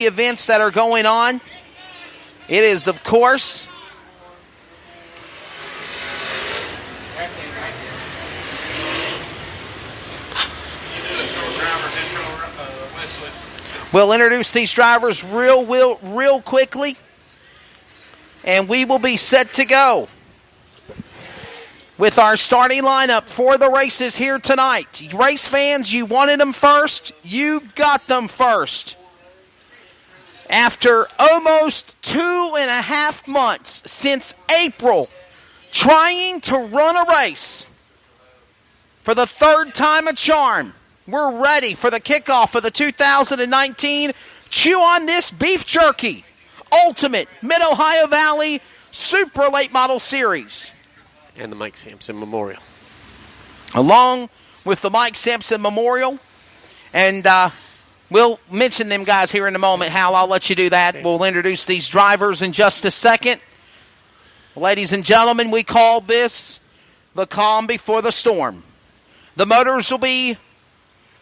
events that are going on. It is, of course, we'll introduce these drivers real quickly, and we will be set to go with our starting lineup for the races here tonight. Race fans, you wanted them first. You got them first. After almost 2.5 months since April, trying to run a race for the third time a charm, we're ready for the kickoff of the 2019 Chew on This Beef Jerky Ultimate Mid-Ohio Valley Super Late Model Series. And the Mike Sampson Memorial. Along with the Mike Sampson Memorial. And we'll mention them guys here in a moment. Hal, I'll let you do that. Okay. We'll introduce these drivers in just a second. Ladies and gentlemen, we call this the calm before the storm. The motors will be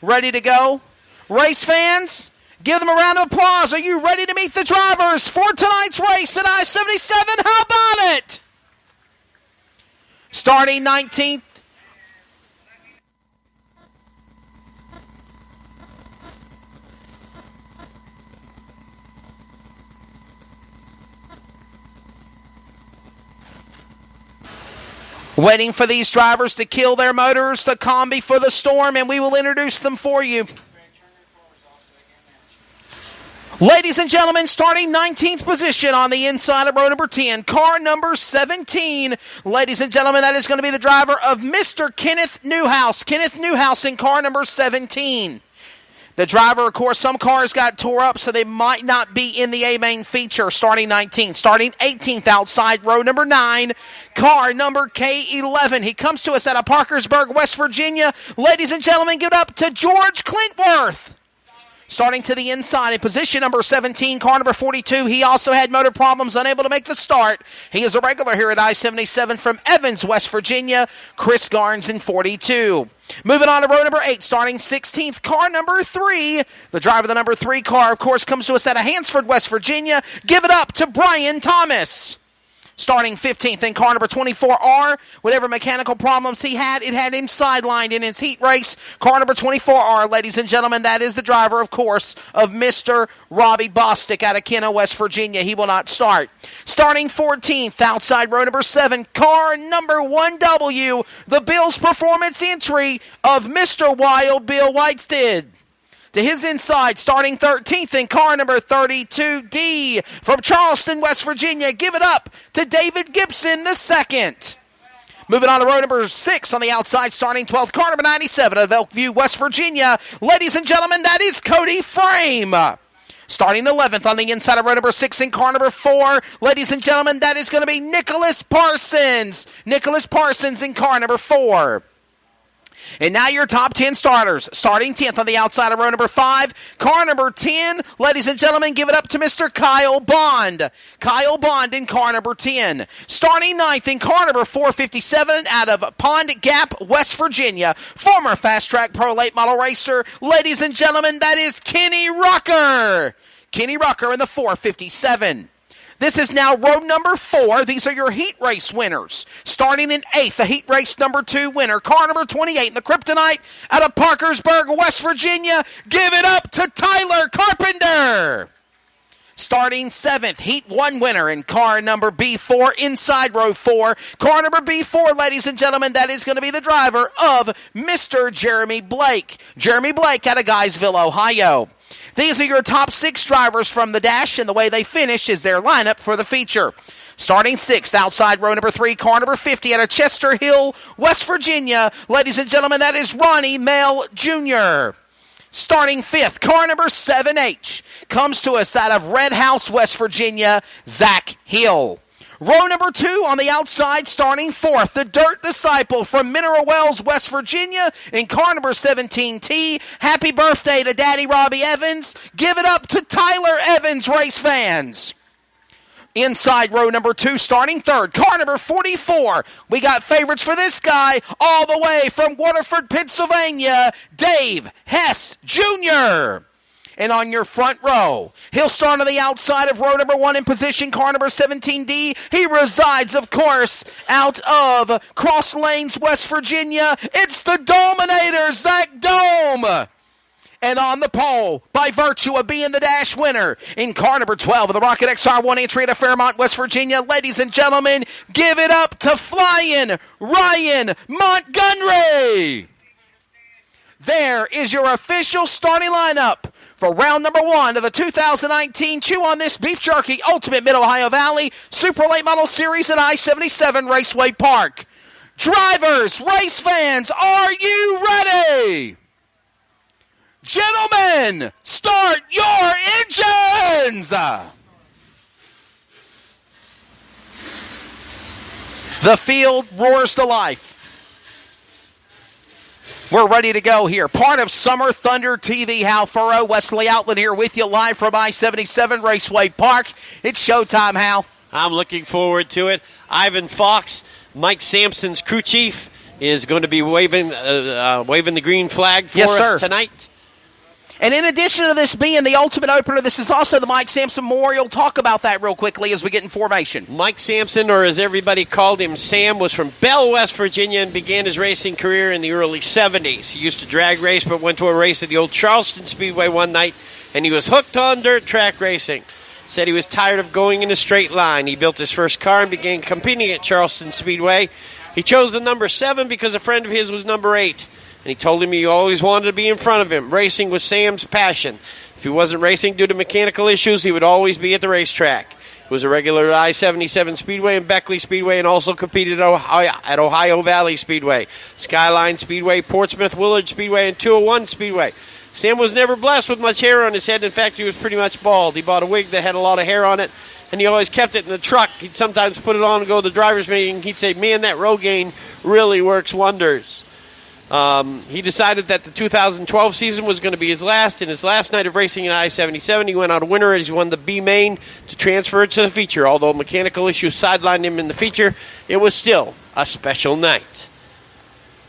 ready to go. Race fans, give them a round of applause. Are you ready to meet the drivers for tonight's race at I-77? How about it? Starting 19th. Waiting for these drivers to kill their motors, the combi for the storm, and we will introduce them for you. Ladies and gentlemen, starting 19th position on the inside of row number 10, car number 17. Ladies and gentlemen, that is going to be the driver of Mr. Kenneth Newhouse. Kenneth Newhouse in car number 17. The driver, of course, some cars got tore up, so they might not be in the A-main feature starting 19th. Starting 18th outside row number 9, car number K11. He comes to us out of Parkersburg, West Virginia. Ladies and gentlemen, give it up to George Clintworth. Starting to the inside in position number 17, car number 42. He also had motor problems, unable to make the start. He is a regular here at I-77 from Evans, West Virginia. Chris Garns in 42. Moving on to row number 8, starting 16th, car number 3. The driver of the number 3 car, of course, comes to us out of Hansford, West Virginia. Give it up to Brian Thomas. Starting 15th in car number 24R. Whatever mechanical problems he had, it had him sidelined in his heat race. Car number 24R, ladies and gentlemen, that is the driver, of course, of Mr. Robbie Bostic out of Kenna, West Virginia. He will not start. Starting 14th, outside row number 7, car number 1W, the Bills performance entry of Mr. Wild Bill Whitestead. To his inside, starting 13th in car number 32D from Charleston, West Virginia. Give it up to David Gibson the second. Moving on to row number 6 on the outside, starting 12th, car number 97 of Elkview, West Virginia. Ladies and gentlemen, that is Cody Frame. Starting 11th on the inside of row number 6 in car number 4. Ladies and gentlemen, that is going to be Nicholas Parsons. Nicholas Parsons in car number 4. And now your top 10 starters. Starting 10th on the outside of row number 5. Car number 10. Ladies and gentlemen, give it up to Mr. Kyle Bond. Kyle Bond in car number 10. Starting 9th in car number 457 out of Pond Gap, West Virginia. Former Fast Track Pro Late Model Racer. Ladies and gentlemen, that is Kenny Rucker. Kenny Rucker in the 457. This is now row number 4. These are your heat race winners. Starting in 8th, the heat race number 2 winner, car number 28 in the Kryptonite out of Parkersburg, West Virginia. Give it up to Tyler Carpenter. Starting 7th, heat 1 winner in car number B4 inside row 4. Car number B4, ladies and gentlemen, that is going to be the driver of Mr. Jeremy Blake. Jeremy Blake out of Guysville, Ohio. These are your top 6 drivers from the dash, and the way they finish is their lineup for the feature. Starting 6th, outside row number 3, car number 50 out of Chester Hill, West Virginia. Ladies and gentlemen, that is Ronnie Mell Jr. Starting 5th, car number 7H, comes to us out of Red House, West Virginia, Zach Hill. Row number 2 on the outside, starting 4th, the Dirt Disciple from Mineral Wells, West Virginia, in car number 17T. Happy birthday to Daddy Robbie Evans. Give it up to Tyler Evans, race fans. Inside row number 2, starting 3rd, car number 44. We got favorites for this guy all the way from Waterford, Pennsylvania, Dave Hess Jr. And on your front row, he'll start on the outside of row number 1 in position, car number 17D. He resides, of course, out of Cross Lanes, West Virginia. It's the Dominator, Zach Dome. And on the pole, by virtue of being the dash winner, in car number 12 of the Rocket XR1 entry at Fairmont, West Virginia, ladies and gentlemen, give it up to Flying Ryan Montgomery. There is your official starting lineup for round number 1 of the 2019 Chew on This Beef Jerky Ultimate Mid-Ohio Valley Super Late Model Series at I-77 Raceway Park. Drivers, race fans, are you ready? Gentlemen, start your engines! The field roars to life. We're ready to go here. Part of Summer Thunder TV. Hal Furrow, Wesley Outland here with you live from I-77 Raceway Park. It's showtime, Hal. I'm looking forward to it. Ivan Fox, Mike Sampson's crew chief, is going to be waving the green flag for us tonight. And in addition to this being the ultimate opener, this is also the Mike Sampson Memorial. Talk about that real quickly as we get in formation. Mike Sampson, or as everybody called him, Sam, was from Bell, West Virginia, and began his racing career in the early 70s. He used to drag race, but went to a race at the old Charleston Speedway one night, and he was hooked on dirt track racing. Said he was tired of going in a straight line. He built his first car and began competing at Charleston Speedway. He chose the number 7 because a friend of his was number 8. And he told him he always wanted to be in front of him. Racing was Sam's passion. If he wasn't racing due to mechanical issues, he would always be at the racetrack. He was a regular at I-77 Speedway and Beckley Speedway, and also competed at Ohio Valley Speedway, Skyline Speedway, Portsmouth Willard Speedway, and 201 Speedway. Sam was never blessed with much hair on his head. In fact, he was pretty much bald. He bought a wig that had a lot of hair on it, and he always kept it in the truck. He'd sometimes put it on and go to the driver's meeting. He'd say, "Man, that Rogaine really works wonders." He decided that the 2012 season was going to be his last. In his last night of racing at I-77, he went out a winner as he won the B main to transfer to the feature. Although mechanical issues sidelined him in the feature, it was still a special night.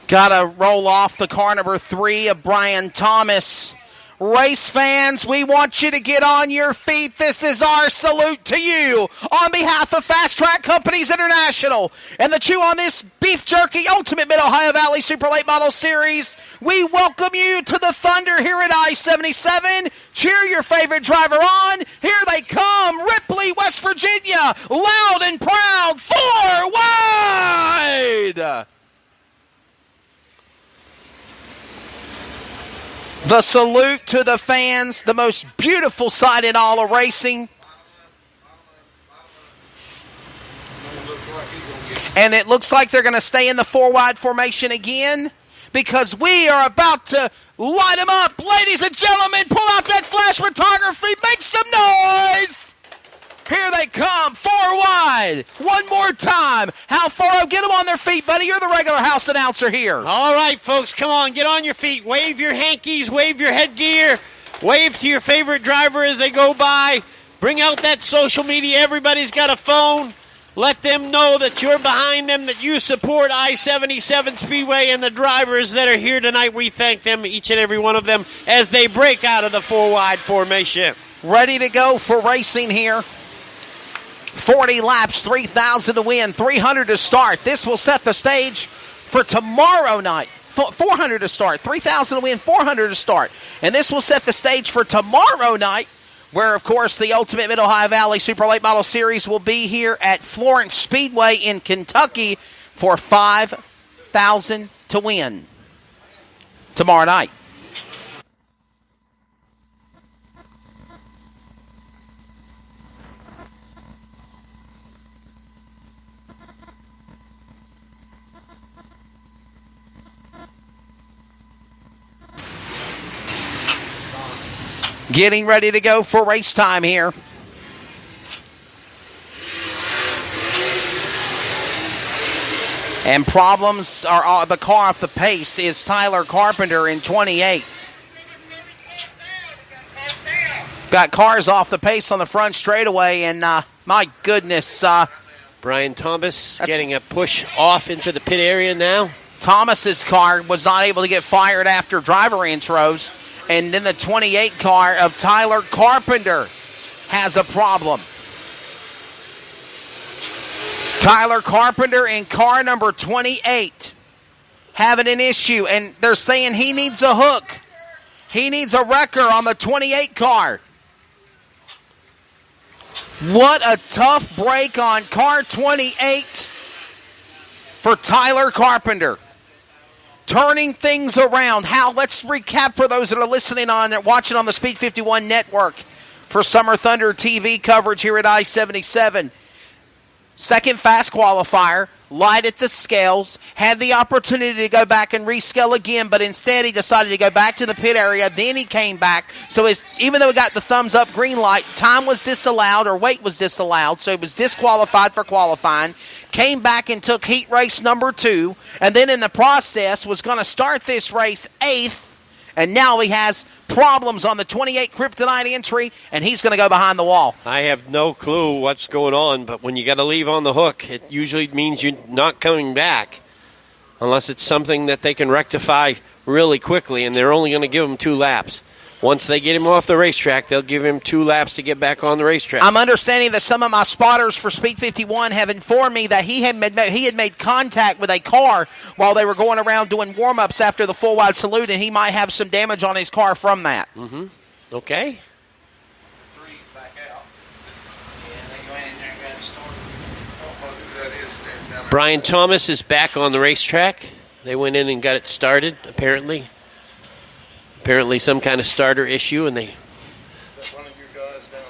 Gotta roll off the car number 3 of Brian Thomas. Race fans, we want you to get on your feet. This is our salute to you on behalf of Fast Track Companies International and the Chew on This Beef Jerky Ultimate Mid-Ohio Valley Super Late Model Series. We welcome you to the Thunder here at I-77. Cheer your favorite driver on. Here they come, Ripley, West Virginia, loud and proud, 4 wide. The salute to the fans, the most beautiful sight in all of racing. And it looks like they're going to stay in the 4-wide formation again because we are about to light them up. Ladies and gentlemen, pull out that flash photography. Make some noise. Here they come, 4 wide. One more time. Hal Furrow, get them on their feet, buddy. You're the regular house announcer here. All right, folks, come on. Get on your feet. Wave your hankies. Wave your headgear. Wave to your favorite driver as they go by. Bring out that social media. Everybody's got a phone. Let them know that you're behind them, that you support I-77 Speedway and the drivers that are here tonight. We thank them, each and every one of them, as they break out of the 4-wide formation. Ready to go for racing here. 40 laps, 3,000 to win, 300 to start. This will set the stage for tomorrow night. 400 to start, 3,000 to win, 400 to start. And this will set the stage for tomorrow night, where, of course, the Ultimate Mid-Ohio Valley Super Late Model Series will be here at Florence Speedway in Kentucky for 5,000 to win tomorrow night. Getting ready to go for race time here. And problems are the car off the pace is Tyler Carpenter in 28. Got cars off the pace on the front straightaway, and my goodness. Brian Thomas getting a push off into the pit area now. Thomas's car was not able to get fired after driver intros. And then the 28 car of Tyler Carpenter has a problem. Tyler Carpenter in car number 28 having an issue, and they're saying he needs a hook. He needs a wrecker on the 28 car. What a tough break on car 28 for Tyler Carpenter. Turning things around. Hal, let's recap for those that are listening on and watching on the Speed 51 network for Summer Thunder TV coverage here at I-77. Second fast qualifier, light at the scales, had the opportunity to go back and rescale again, but instead he decided to go back to the pit area. Then he came back. So even though he got the thumbs up green light, time was disallowed or weight was disallowed, so he was disqualified for qualifying. Came back and took heat race number 2, and then in the process was going to start this race 8th, and now he has problems on the 28 Kryptonite entry, and he's going to go behind the wall. I have no clue what's going on, but when you got to leave on the hook, it usually means you're not coming back unless it's something that they can rectify really quickly, and they're only going to give him 2 laps. Once they get him off the racetrack, they'll give him 2 laps to get back on the racetrack. I'm understanding that some of my spotters for Speed 51 have informed me that he had made contact with a car while they were going around doing warm-ups after the full wide salute, and he might have some damage on his car from that. Mm-hmm. Okay. Three's back out. Yeah, they went in there and got it started. That is standing down there. Brian Thomas is back on the racetrack. They went in and got it started, apparently. Apparently some kind of starter issue, and they... Is that one of your guys down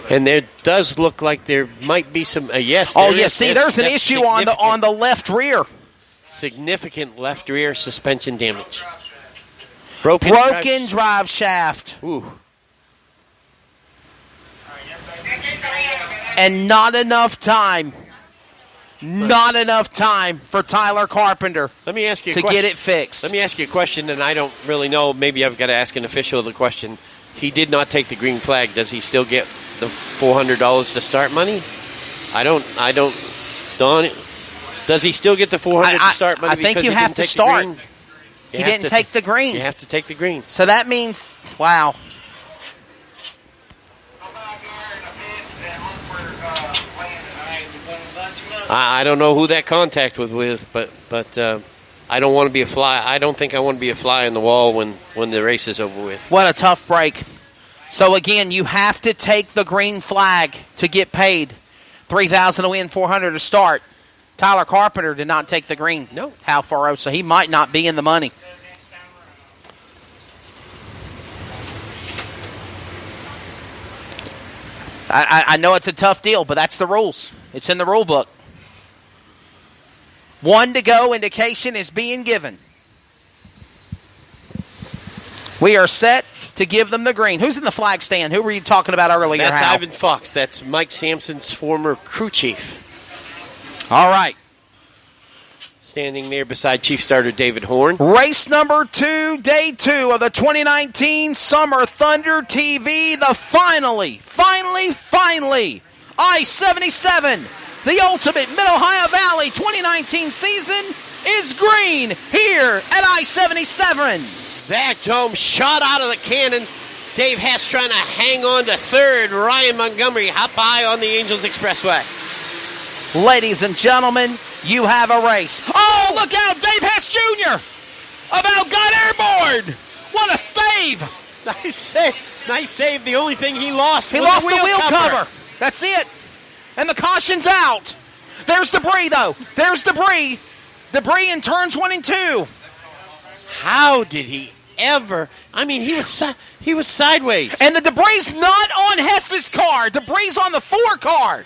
there? And there does look like there might be some... yes. Oh, yeah, see, there's an issue on the left rear. Significant left rear suspension damage. Broken drive shaft. Ooh. And not enough time. Not enough time for Tyler Carpenter Let me ask you a to question. get it fixed. Let me ask you a question, and I don't really know. Maybe I've got to ask an official the question. He did not take the green flag. Does he still get the $400 to start money? I don't. Don, does he still get the $400 to start money? I think because you he have didn't to take start. The green? He didn't take the green. You have to take the green. So that means, wow. I don't know who that contact was with, but I don't want to be a fly. I don't think I want to be a fly in the wall when the race is over with. What a tough break. So again, you have to take the green flag to get paid. $3,000 to win, $400 to start. Tyler Carpenter did not take the green. No. Hal Furrow, so he might not be in the money. I know it's a tough deal, but that's the rules. It's in the rule book. 1 to go. Indication is being given. We are set to give them the green. Who's in the flag stand? Who were you talking about earlier, That's Hal? Ivan Fox. That's Mike Sampson's former crew chief. All right. Standing there beside Chief Starter David Horn. Race number 2, day 2 of the 2019 Summer Thunder TV. The finally, I-77, the ultimate Mid-Ohio Valley 2019 season is green here at I-77. Zach Dome shot out of the cannon. Dave Hess trying to hang on to third. Ryan Montgomery hop high on the Angels Expressway. Ladies and gentlemen, you have a race. Oh, look out, Dave Hess Jr. about got airborne. What a save. Nice save. Nice save. The only thing he lost He was lost the wheel cover. That's it. And the caution's out. There's debris, though. There's debris. Debris in turns 1 and 2. How did he ever? I mean, he was sideways. And the debris not on Hess's car. Debris on the 4 car.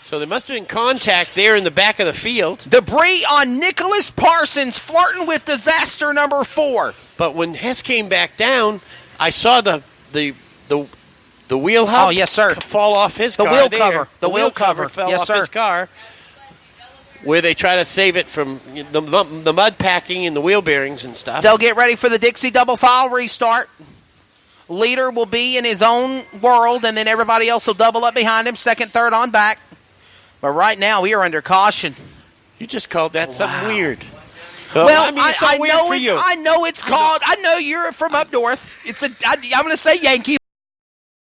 So there must have been contact there in the back of the field. Debris on Nicholas Parsons flirting with disaster number 4. But when Hess came back down, I saw the wheel hub. Oh, yes, sir. Fall off his car. Wheel there. cover. The wheel cover fell Yes, off sir. his car. Where they try to save it from the mud packing and the wheel bearings and stuff. They'll get ready for the Dixie double file restart. Leader will be in his own world, and then everybody else will double up behind him, second, third on back. But right now, we are under caution. You just called that something weird. Well, I mean, it's so weird know for you. I know it's called. I know you're from up north. I'm going to say Yankee.